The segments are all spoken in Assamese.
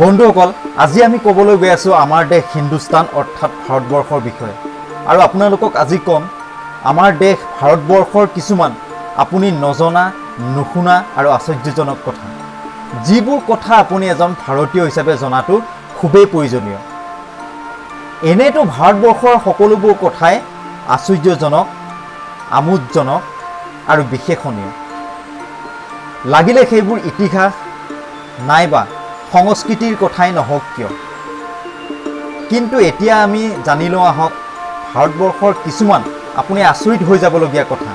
বন্ধুসকল, আজি আমি ক'বলৈ গৈ আছোঁ আমাৰ দেশ হিন্দুস্তান অৰ্থাৎ ভাৰতবৰ্ষৰ বিষয়ে। আৰু আপোনালোকক আজি ক'ম আমাৰ দেশ ভাৰতবৰ্ষৰ কিছুমান আপুনি নজনা, নুশুনা আৰু আশ্চৰ্যজনক কথা, যিবোৰ কথা আপুনি এজন ভাৰতীয় হিচাপে জনাটো খুবেই প্ৰয়োজনীয়। এনেতো ভাৰতবৰ্ষৰ সকলোবোৰ কথাই আশ্চৰ্যজনক, আমোদজনক আৰু বিশেষণীয়। লাগিলে সেইবোৰ ইতিহাস নাইবা সংস্কৃতিৰ কথাই নহওক কিয়। কিন্তু এতিয়া আমি জানি লওঁ আহক ভাৰতবৰ্ষৰ কিছুমান আপুনি আচৰিত হৈ যাবলগীয়া কথা,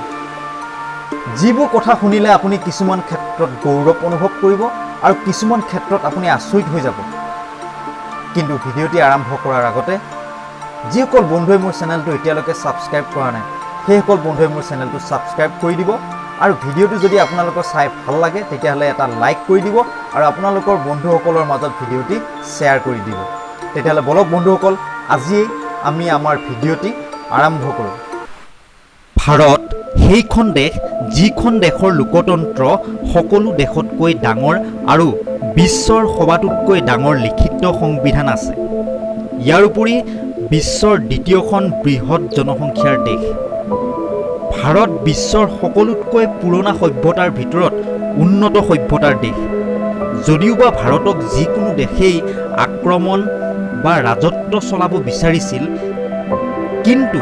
যিবোৰ কথা শুনিলে আপুনি কিছুমান ক্ষেত্ৰত গৌৰৱ অনুভৱ কৰিব আৰু কিছুমান ক্ষেত্ৰত আপুনি আচৰিত হৈ যাব। কিন্তু ভিডিঅ'টি আৰম্ভ কৰাৰ আগতে যিসকল বন্ধুৱে মোৰ চেনেলটো এতিয়ালৈকে ছাবস্ক্ৰাইব কৰা নাই, সেইসকল বন্ধুৱে মোৰ চেনেলটো ছাবস্ক্ৰাইব কৰি দিব। আৰু ভিডিঅ'টো যদি আপোনালোকৰ চাই ভাল লাগে তেতিয়াহ'লে এটা লাইক কৰি দিব আৰু আপোনালোকৰ বন্ধুসকলৰ মাজত ভিডিঅ'টি শ্বেয়াৰ কৰি দিব। তেতিয়াহ'লে বলক বন্ধুসকল, আজিয়েই আমি আমাৰ ভিডিঅ'টি আৰম্ভ কৰোঁ। ভাৰত সেইখন দেশ যিখন দেশৰ লোকতন্ত্ৰ সকলো দেশতকৈ ডাঙৰ আৰু বিশ্বৰ সবাতোতকৈ ডাঙৰ লিখিত সংবিধান আছে। ইয়াৰ উপৰি বিশ্বৰ দ্বিতীয়খন বৃহৎ জনসংখ্যাৰ দেশ। ভাৰত বিশ্বৰ সকলোতকৈ পুৰণা সভ্যতাৰ ভিতৰত উন্নত সভ্যতাৰ দেশ। যদিওবা ভাৰতক যিকোনো দেশেই আক্ৰমণ বা ৰাজত্ব চলাব বিচাৰিছিল, কিন্তু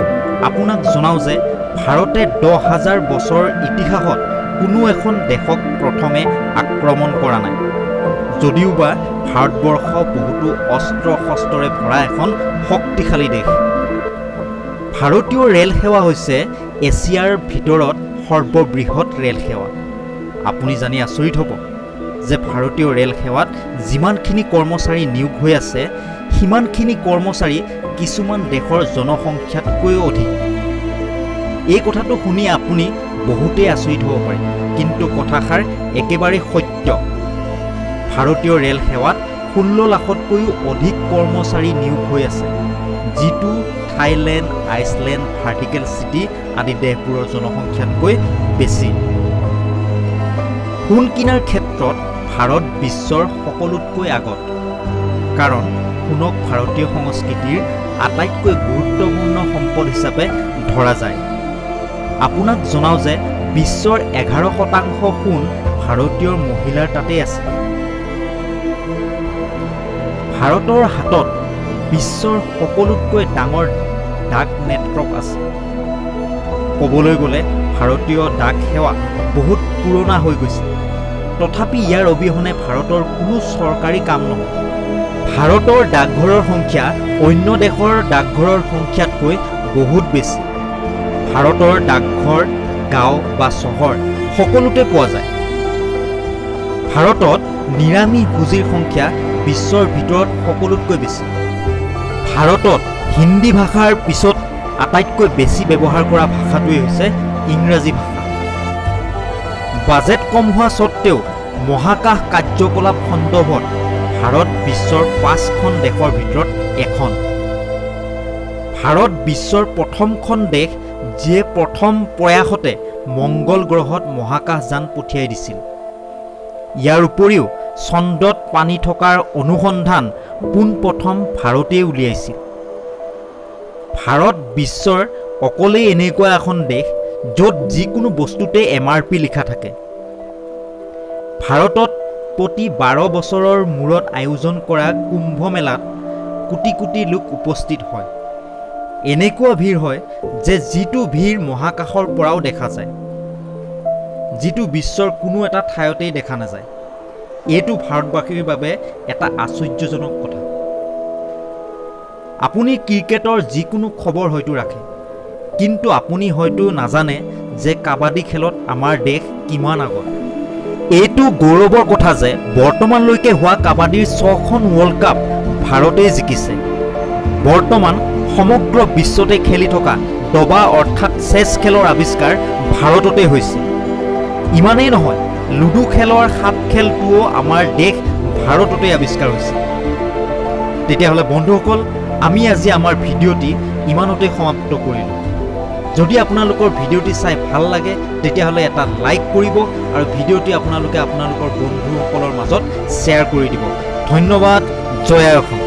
আপোনাক জনাওঁ যে ভাৰতে 10,000 বছৰৰ ইতিহাসত কোনো এখন দেশক প্ৰথমে আক্ৰমণ কৰা নাই। যদিওবা ভাৰতবৰ্ষ বহুতো অস্ত্ৰ শস্ত্ৰৰে ভৰা এখন শক্তিশালী দেশ। ভাৰতীয় ৰেল সেৱা হৈছে এছিয়াৰ ভিতৰত সৰ্ববৃহৎ ৰেল সেৱা। আপুনি জানি আচৰিত হ'ব যে ভাৰতীয় ৰেল সেৱাত যিমানখিনি কৰ্মচাৰী নিয়োগ হৈ আছে, সিমানখিনি কৰ্মচাৰী কিছুমান দেশৰ জনসংখ্যাতকৈও অধিক। এই কথাটো শুনি আপুনি বহুতেই আচৰিত হ'ব পাৰে, কিন্তু কথাষাৰ একেবাৰে সত্য। ভাৰতীয় ৰেল সেৱাত 16 লাখতকৈও অধিক কৰ্মচাৰী নিয়োগ হৈ আছে, যিটো থাইলেণ্ড, আইচলেণ্ড, ভাৰ্টিকেল চিটি আদি দেশবোৰৰ জনসংখ্যাতকৈ বেছি। সোণ কিনাৰ ক্ষেত্ৰত ভাৰত বিশ্বৰ সকলোতকৈ আগত, কাৰণ সোণক ভাৰতীয় সংস্কৃতিৰ আটাইতকৈ গুৰুত্বপূৰ্ণ সম্পদ হিচাপে ধৰা যায়। আপোনাক জনাওঁ যে বিশ্বৰ 11% সোণ ভাৰতীয় মহিলাৰ তাতেই আছে। ভাৰতৰ হাতত বিশ্বৰ সকলোতকৈ ডাঙৰ ডাক নেটৱৰ্ক আছে। ক'বলৈ গ'লে ভাৰতীয় ডাক সেৱা বহুত পুৰণা হৈ গৈছে, তথাপি ইয়াৰ অবিহনে ভাৰতৰ কোনো চৰকাৰী কাম নহয়। ভাৰতৰ ডাকঘৰৰ সংখ্যা অন্য দেশৰ ডাকঘৰৰ সংখ্যাতকৈ বহুত বেছি। ভাৰতৰ ডাকঘৰ গাঁও বা চহৰ সকলোতে পোৱা যায়। ভাৰতত নিৰামিষভোজীৰ সংখ্যা বিশ্বৰ ভিতৰত সকলোতকৈ বেছি। ভাৰতত হিন্দী ভাষাৰ পিছত আটাইতকৈ বেছি ব্যৱহাৰ কৰা ভাষাটোৱেই হৈছে ইংৰাজী ভাষা। বাজেট কম হোৱা স্বত্তেও মহাকাশ কাৰ্যকলাপ সন্দৰ্ভত ভাৰত বিশ্বৰ 5খন দেশৰ ভিতৰত এখন। ভাৰত বিশ্বৰ প্ৰথমখন দেশ যিয়ে প্ৰথম প্ৰয়াসতে মংগল গ্ৰহত মহাকাশযান পঠিয়াই দিছিল। ইয়াৰ উপৰিও চন্দ্ৰত পানী থকাৰ অনুসন্ধান পোনপ্ৰথম ভাৰতেই উলিয়াইছিল। ভাৰত বিশ্বৰ অকলেই এনেকুৱা এখন দেশ য'ত যিকোনো বস্তুতে MRP লিখা থাকে। ভাৰতত প্ৰতি 12 বছৰৰ মূৰত আয়োজন কৰা কুম্ভ মেলাত কোটি কোটি লোক উপস্থিত হয়। এনেকুৱা ভিৰ হয় যে যিটো ভিৰ মহাকাশৰ পৰাও দেখা যায়, যিটো বিশ্বৰ কোনো এটা ঠাইতেই দেখা নাযায়। এইটো ভাৰতবাসীৰ বাবে এটা আশ্চৰ্যজনক কথা। আপুনি ক্ৰিকেটৰ যিকোনো খবৰ হয়তো ৰাখে, কিন্তু আপুনি হয়তো নাজানে যে কাবাডী খেলত আমাৰ দেশ কিমান আগত। এইটো গৌৰৱৰ কথা যে বৰ্তমানলৈকে হোৱা কাবাডীৰ 6খন ৱৰ্ল্ড কাপ ভাৰতেই জিকিছে। বৰ্তমান সমগ্ৰ বিশ্বতে খেলি থকা দবা অৰ্থাৎ চেছ খেলৰ আৱিষ্কাৰ ভাৰততে হৈছে। ইমানেই নহয়, লুডু খেলৰ 7 খেলটোও আমাৰ দেশ ভাৰততে আৱিষ্কাৰ হৈছে। তেতিয়াহ'লে বন্ধুসকল, আমি আজি আমাৰ ভিডিঅ'টি ইমানতে সমাপ্ত কৰিলোঁ। যদি আপোনালোকৰ ভিডিঅ'টি চাই ভাল লাগে তেতিয়াহ'লে এটা লাইক কৰিব আৰু ভিডিঅ'টি আপোনালোকে আপোনালোকৰ বন্ধুসকলৰ মাজত শ্বেয়াৰ কৰি দিব। ধন্যবাদ। জয় আই অসম।